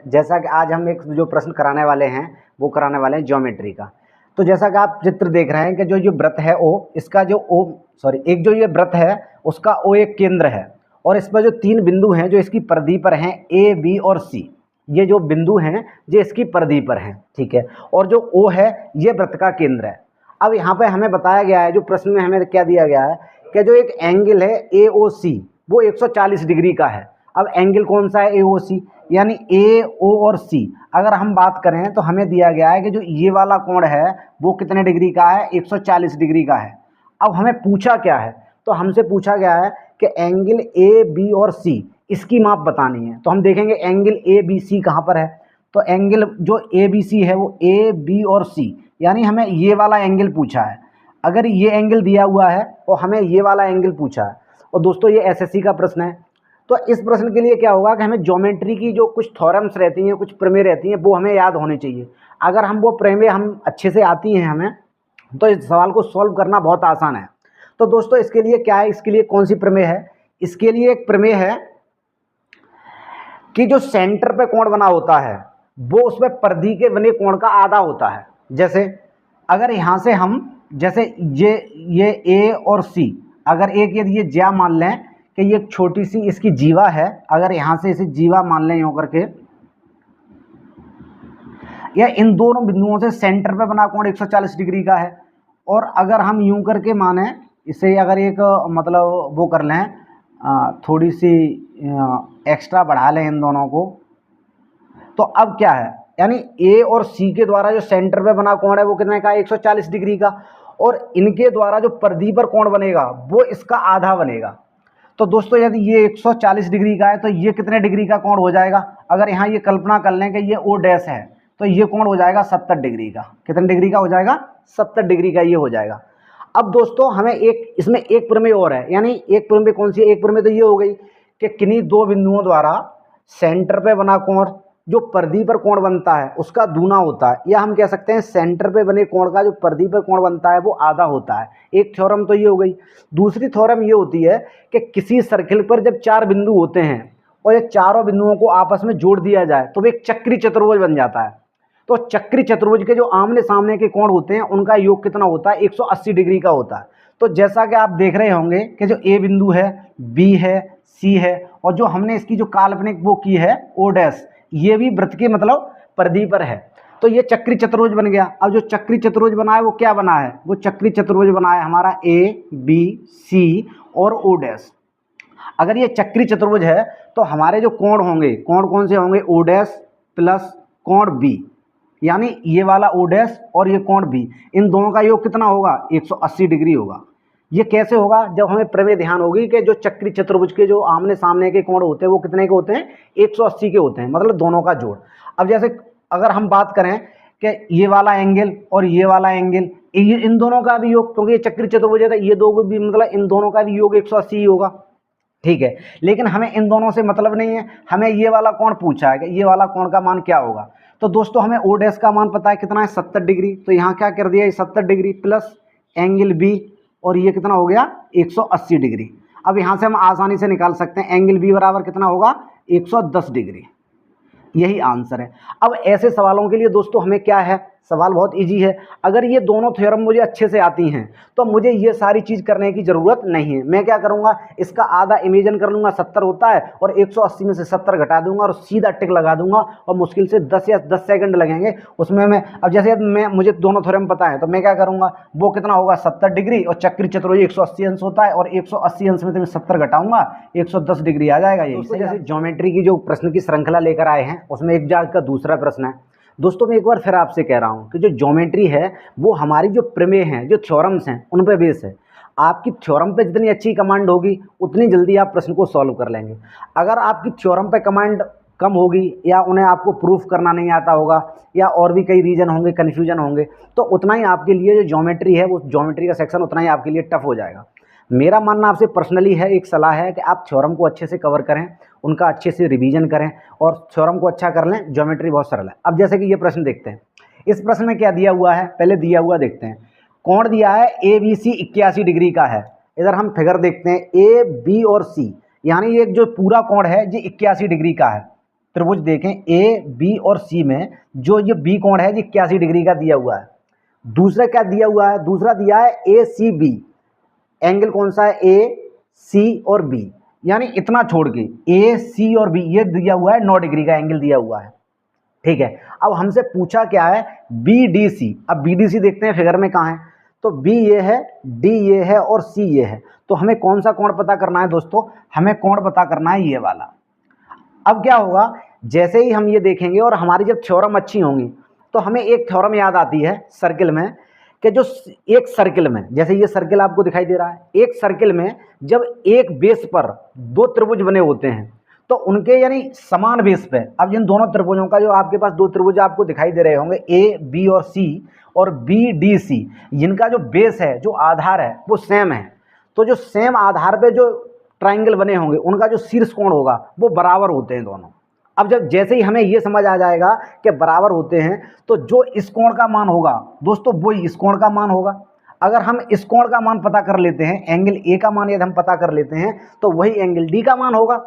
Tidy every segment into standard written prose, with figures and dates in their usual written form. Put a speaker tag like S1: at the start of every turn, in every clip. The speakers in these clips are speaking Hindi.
S1: जैसा कि आज हम एक जो प्रश्न कराने वाले हैं वो कराने वाले हैं ज्योमेट्री का। तो जैसा कि आप चित्र देख रहे हैं कि जो वृत्त है ओ, इसका जो ओ सॉरी एक जो ये वृत्त है उसका ओ एक केंद्र है और इस पर जो तीन बिंदु हैं जो इसकी परिधि पर हैं ए बी और सी, ये जो बिंदु हैं ये इसकी परिधि पर हैं, ठीक है। और जो ओ है ये वृत्त का केंद्र है। अब यहाँ पे हमें बताया गया है, जो प्रश्न में हमें क्या दिया गया है कि जो एक एंगल है ए ओ सी वो 140 डिग्री का है। अब एंगल कौन सा है, ए ओ सी, यानी ए ओ और सी अगर हम बात करें तो हमें दिया गया है कि जो ये वाला कोण है वो कितने डिग्री का है, 140 डिग्री का है। अब हमें पूछा क्या है, तो हमसे पूछा गया है कि एंगल ए बी और सी इसकी माप बतानी है। तो हम देखेंगे एंगल ए बी सी कहाँ पर है, तो एंगल जो ए बी सी है वो ए बी और सी, यानी हमें ये वाला एंगल पूछा है। अगर ये एंगल दिया हुआ है और हमें ये वाला एंगल पूछा है, और दोस्तों ये एसएससी का प्रश्न है, तो इस प्रश्न के लिए क्या होगा कि हमें ज्योमेट्री की जो कुछ थ्योरम्स रहती हैं, कुछ प्रमेय रहती हैं, वो हमें याद होनी चाहिए। अगर हम वो प्रमेय हम अच्छे से आती हैं हमें, तो इस सवाल को सॉल्व करना बहुत आसान है। तो दोस्तों इसके लिए क्या है, इसके लिए कौन सी प्रमेय है, इसके लिए एक प्रमेय है कि जो सेंटर पे कोण बना होता है वो उसमें परिधि के बने कोण का आधा होता है। जैसे अगर यहाँ से हम जैसे ये ए और सी, अगर एक यदि ये ज्या मान लें कि ये छोटी सी इसकी जीवा है, अगर यहाँ से इसे जीवा मान लें यूँ करके, या इन दोनों बिंदुओं से सेंटर पे बना कोण 140 डिग्री का है। और अगर हम यूं करके माने इसे, अगर एक मतलब वो कर लें थोड़ी सी एक्स्ट्रा बढ़ा लें इन दोनों को, तो अब क्या है, यानी ए और सी के द्वारा जो सेंटर पे बना कोण है वो कितने का, 140 डिग्री का, और इनके द्वारा जो परिधि पर कोण बनेगा वो इसका आधा बनेगा। तो दोस्तों यदि ये 140 डिग्री का है तो ये कितने डिग्री का कोण हो जाएगा, अगर यहाँ ये कल्पना कर लें कि ये ओ डैश है तो ये कोण हो जाएगा 70 डिग्री का। कितने डिग्री का हो जाएगा, 70 डिग्री का ये हो जाएगा। अब दोस्तों हमें एक इसमें एक प्रमेय और है, यानी एक प्रमेय कौन सी, एक प्रमेय तो ये हो गई कि किन्हीं दो बिंदुओं द्वारा सेंटर पे बना कोण जो परिधि पर कोण बनता है उसका दूना होता है, या हम कह सकते हैं सेंटर पे बने कोण का जो परिधि पर कोण बनता है वो आधा होता है। एक थ्योरम तो ये हो गई। दूसरी थ्योरम ये होती है कि किसी सर्किल पर जब चार बिंदु होते हैं और ये चारों बिंदुओं को आपस में जोड़ दिया जाए तो वो एक चक्री चतुर्भुज बन जाता है। तो चक्री चतुर्भुज के जो आमने सामने के कोण होते हैं उनका योग कितना होता है, 180 डिग्री का होता है। तो जैसा कि आप देख रहे होंगे कि जो ए बिंदु है, बी है, सी है, और जो हमने इसकी जो काल्पनिक वो की है ओ डैश, ये भी वृत्त के मतलब परिधि पर है, तो ये चक्री चतुर्भुज बन गया। अब जो चक्री चतुर्भुज बना है वो क्या बना है, वो चक्री चतुर्भुज बना है हमारा ए बी सी और ओ डैश। अगर ये चक्री चतुर्भुज है तो हमारे जो कोण होंगे, कोण कौन से होंगे, ओ डैश प्लस कोण बी, यानी ये वाला ओ डैश और ये कोण बी, इन दोनों का योग कितना होगा, 180 डिग्री होगा। ये कैसे होगा, जब हमें प्रमेय ध्यान होगी कि जो चक्री चतुर्भुज के जो आमने सामने के कोण होते हैं वो कितने के होते हैं, 180 के होते हैं, मतलब दोनों का जोड़। अब जैसे अगर हम बात करें कि ये वाला एंगल और ये वाला एंगल, ये इन दोनों का भी योग, क्योंकि ये चक्री चतुर्भुज है ये दो भी मतलब इन दोनों का भी योग 180 ही होगा, ठीक है। लेकिन हमें इन दोनों से मतलब नहीं है, हमें ये वाला कोण पूछा है कि ये वाला कोण का मान क्या होगा। तो दोस्तों हमें ओ डैश का मान पता है कितना है, 70 डिग्री, तो यहाँ क्या कर दिया, 70 डिग्री प्लस एंगल बी, और ये कितना हो गया, 180 डिग्री। अब यहाँ से हम आसानी से निकाल सकते हैं एंगल बी बराबर कितना होगा, 110 डिग्री। यही आंसर है। अब ऐसे सवालों के लिए दोस्तों हमें क्या है, सवाल बहुत इजी है। अगर ये दोनों थ्योरम मुझे अच्छे से आती हैं तो मुझे ये सारी चीज़ करने की ज़रूरत नहीं है। मैं क्या करूँगा, इसका आधा इमेजिन कर लूँगा, 70 होता है, और 180 में से 70 घटा दूंगा और सीधा टिक लगा दूंगा, और मुश्किल से 10 या 10 सेकंड लगेंगे उसमें। मैं अब जैसे मुझे दोनों थ्योरम पता है तो मैं क्या करूँगा, वो कितना होगा 70 डिग्री, और चक्री चतुर्भुज 180 अंश होता है, और 180 अंश में से मैं 70 घटाऊंगा, 110 डिग्री आ जाएगा। ये जैसे ज्योमेट्री की जो प्रश्न की श्रृंखला लेकर आए हैं उसमें एक जाग का दूसरा प्रश्न है। दोस्तों मैं एक बार फिर आपसे कह रहा हूं कि जो ज्योमेट्री है वो हमारी जो प्रमेय हैं, जो थ्योरम्स हैं, उन पे बेस है। आपकी थ्योरम पे जितनी अच्छी कमांड होगी उतनी जल्दी आप प्रश्न को सॉल्व कर लेंगे। अगर आपकी थ्योरम पे कमांड कम होगी, या उन्हें आपको प्रूफ करना नहीं आता होगा, या और भी कई रीजन होंगे, कन्फ्यूजन होंगे, तो उतना ही आपके लिए जो ज्योमेट्री है, वो ज्योमेट्री का सेक्शन उतना ही आपके लिए टफ हो जाएगा। मेरा मानना आपसे पर्सनली है, एक सलाह है कि आप थ्योरम को अच्छे से कवर करें, उनका अच्छे से रिवीजन करें, और थ्योरम को अच्छा कर लें। ज्योमेट्री बहुत सरल है। अब जैसे कि ये प्रश्न देखते हैं, इस प्रश्न में क्या दिया हुआ है, पहले दिया हुआ देखते हैं। कोण दिया है ए बी सी 81 डिग्री का है। इधर हम फिगर देखते हैं, ए बी और सी, यानी ये जो पूरा कोण है ये 81 डिग्री का है। त्रिभुज देखें ए बी और सी में, जो ये बी कोण है ये 81 डिग्री का दिया हुआ है। दूसरा क्या दिया हुआ है, दूसरा दिया है ए सी बी, एंगल कौन सा है, ए सी और बी, यानी इतना छोड़ के ए सी और बी ये दिया हुआ है 9 डिग्री का एंगल दिया हुआ है। ठीक है, अब हमसे पूछा क्या है, बी डी सी। अब बी डी सी देखते हैं फिगर में कहाँ है, तो बी ये है, डी ये है और सी ये है। तो हमें कौन सा कोण पता करना है दोस्तों, हमें कोण पता करना है ये वाला। अब क्या होगा, जैसे ही हम ये देखेंगे और हमारी जब थ्योरम अच्छी होंगी तो हमें एक थ्योरम याद आती है सर्किल में, कि जो एक सर्किल में, जैसे ये सर्किल आपको दिखाई दे रहा है, एक सर्किल में जब एक बेस पर दो त्रिभुज बने होते हैं तो उनके यानी समान बेस पे, अब जिन दोनों त्रिभुजों का जो आपके पास दो त्रिभुज आपको दिखाई दे रहे होंगे ए बी और सी और बी डी सी, जिनका जो बेस है, जो आधार है वो सेम है, तो जो सेम आधार पे जो ट्राइंगल बने होंगे उनका जो शीर्ष कोण होगा वो बराबर होते हैं दोनों। अब जब जैसे ही हमें ये समझ आ जाएगा कि बराबर होते हैं तो जो इस कोण का मान होगा दोस्तों वही इस कोण का मान होगा। अगर हम इस कोण का मान पता कर लेते हैं, एंगल ए का मान यदि हम पता कर लेते हैं तो वही एंगल डी का मान होगा।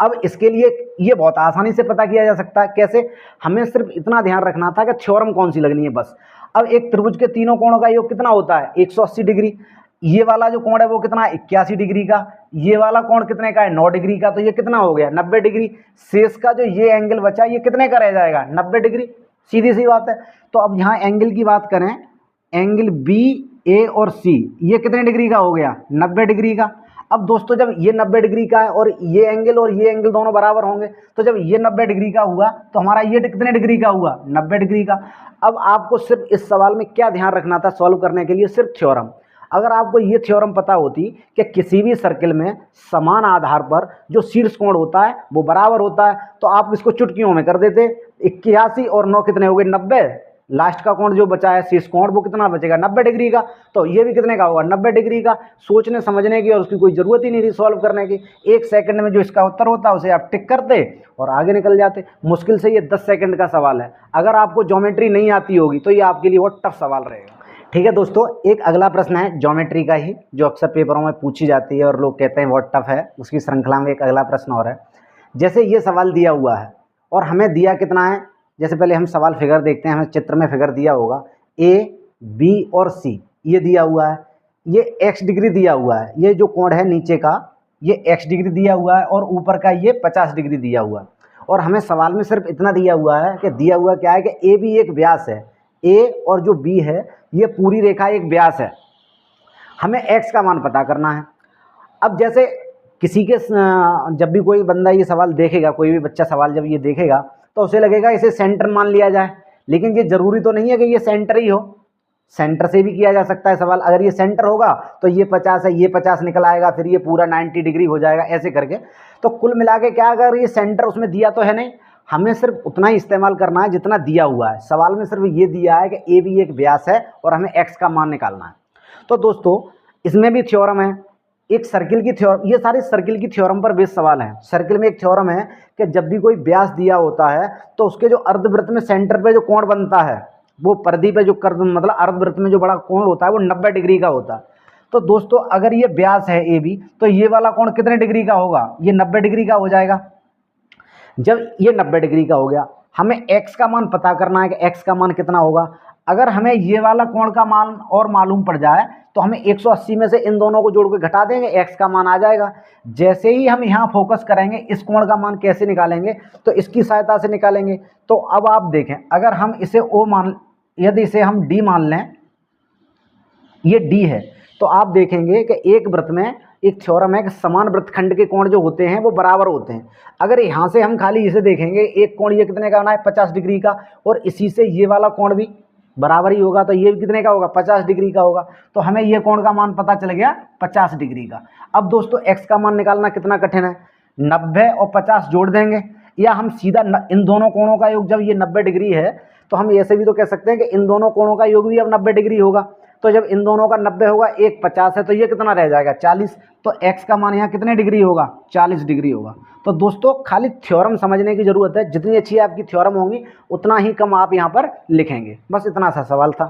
S1: अब इसके लिए ये बहुत आसानी से पता किया जा सकता है, कैसे, हमें सिर्फ इतना ध्यान रखना था कि थ्योरम कौन सी लगनी है बस। अब एक त्रिभुज के तीनों कोणों का योग कितना होता है, 180 डिग्री। ये वाला जो कोण है वो कितना है, 81 डिग्री का। ये वाला कोण कितने का है, 9 डिग्री का, तो ये कितना हो गया, 90 डिग्री। शेष का जो ये एंगल बचा ये कितने का रह जाएगा, 90 डिग्री। सीधी सी बात है। तो अब यहाँ एंगल की बात करें, एंगल बी ए और सी ये कितने डिग्री का हो गया, 90 डिग्री का। अब दोस्तों जब ये 90 डिग्री का है और ये एंगल दोनों बराबर होंगे, तो जब ये 90 डिग्री का हुआ तो हमारा ये कितने डिग्री का हुआ, 90 डिग्री का। अब आपको सिर्फ इस सवाल में क्या ध्यान रखना था सॉल्व करने के लिए, सिर्फ थ्योरम। अगर आपको ये थ्योरम पता होती कि किसी भी सर्किल में समान आधार पर जो शीर्ष कोण होता है वो बराबर होता है, तो आप इसको चुटकियों में कर देते। 81 और 9 कितने हो गए, 90। लास्ट का कोण जो बचा है शीर्ष कोण वो कितना बचेगा, 90 डिग्री का। तो ये भी कितने का होगा, 90 डिग्री का। सोचने समझने की और उसकी कोई ज़रूरत ही नहीं थी सॉल्व करने की। 1 सेकंड में जो इसका उत्तर होता है उसे आप टिक करते और आगे निकल जाते। मुश्किल से ये 10 सेकंड का सवाल है। अगर आपको ज्योमेट्री नहीं आती होगी तो ये आपके लिए बहुत टफ सवाल रहेगा। ठीक है दोस्तों, एक अगला प्रश्न है ज्योमेट्री का ही, जो अक्सर पेपरों में पूछी जाती है और लोग कहते हैं बहुत टफ है। उसकी श्रृंखला में एक अगला प्रश्न और है। जैसे ये सवाल दिया हुआ है और हमें दिया कितना है, जैसे पहले हम सवाल फिगर देखते हैं, हमें चित्र में फिगर दिया होगा ए बी और सी ये दिया हुआ है, ये x डिग्री दिया हुआ है, ये जो कोण है नीचे का ये x डिग्री दिया हुआ है और ऊपर का ये 50 डिग्री दिया हुआ है। और हमें सवाल में सिर्फ इतना दिया हुआ है कि दिया हुआ क्या है कि ए बी एक व्यास है, ए और जो बी है ये पूरी रेखा एक व्यास है। हमें x का मान पता करना है। अब जैसे किसी के जब भी कोई बंदा ये सवाल देखेगा, कोई भी बच्चा सवाल जब ये देखेगा तो उसे लगेगा इसे सेंटर मान लिया जाए, लेकिन ये ज़रूरी तो नहीं है कि ये सेंटर ही हो। सेंटर से भी किया जा सकता है सवाल। अगर ये सेंटर होगा तो ये 50 है, ये 50 निकल आएगा, फिर ये पूरा 90 डिग्री हो जाएगा, ऐसे करके। तो कुल मिला के क्या, अगर ये सेंटर उसमें दिया तो है नहीं, हमें सिर्फ उतना ही इस्तेमाल करना है जितना दिया हुआ है। सवाल में सिर्फ ये दिया है कि ए बी एक व्यास है और हमें x का मान निकालना है। तो दोस्तों इसमें भी थ्योरम है, एक सर्किल की थ्योरम, ये सारे सर्किल की थ्योरम पर बेस्ड सवाल हैं। सर्किल में एक थ्योरम है कि जब भी कोई व्यास दिया होता है तो उसके जो अर्धवृत्त में सेंटर पे जो कोण बनता है वो परिधि पे जो कर्व, मतलब अर्धवृत्त में जो बड़ा कोण होता है वो 90 डिग्री का होता है। तो दोस्तों अगर ये व्यास है ए बी तो ये वाला कोण कितने डिग्री का होगा, ये 90 डिग्री का हो जाएगा। जब ये 90 डिग्री का हो गया, हमें x का मान पता करना है कि x का मान कितना होगा। अगर हमें ये वाला कोण का मान और मालूम पड़ जाए तो हमें 180 में से इन दोनों को जोड़ के घटा देंगे, x का मान आ जाएगा। जैसे ही हम यहाँ फोकस करेंगे इस कोण का मान कैसे निकालेंगे, तो इसकी सहायता से निकालेंगे। तो अब आप देखें, अगर हम इसे O मान, यदि इसे हम D मान लें, ये D है, तो आप देखेंगे कि एक वृत्त में एक थ्योरम है कि समान वृत्तखंड के कोण जो होते हैं वो बराबर होते हैं। अगर यहाँ से हम खाली इसे देखेंगे, एक कोण ये कितने का बना है, 50 डिग्री का, और इसी से ये वाला कोण भी बराबर ही होगा, तो ये भी कितने का होगा, 50 डिग्री का होगा। तो हमें ये कोण का मान पता चल गया 50 डिग्री का। अब दोस्तों x का मान निकालना कितना कठिन है, 90 और 50 जोड़ देंगे, या हम सीधा इन दोनों कोणों का योग, जब ये 90 डिग्री है तो हम ऐसे भी तो कह सकते हैं कि इन दोनों कोणों का योग भी अब 90 डिग्री होगा। तो जब इन दोनों का 90 होगा, एक 50 है, तो ये कितना रह जाएगा, 40। तो x का मान यहाँ कितने डिग्री होगा, 40 डिग्री होगा। तो दोस्तों खाली थ्योरम समझने की ज़रूरत है, जितनी अच्छी आपकी थ्योरम होंगी उतना ही कम आप यहाँ पर लिखेंगे। बस इतना सा सवाल था।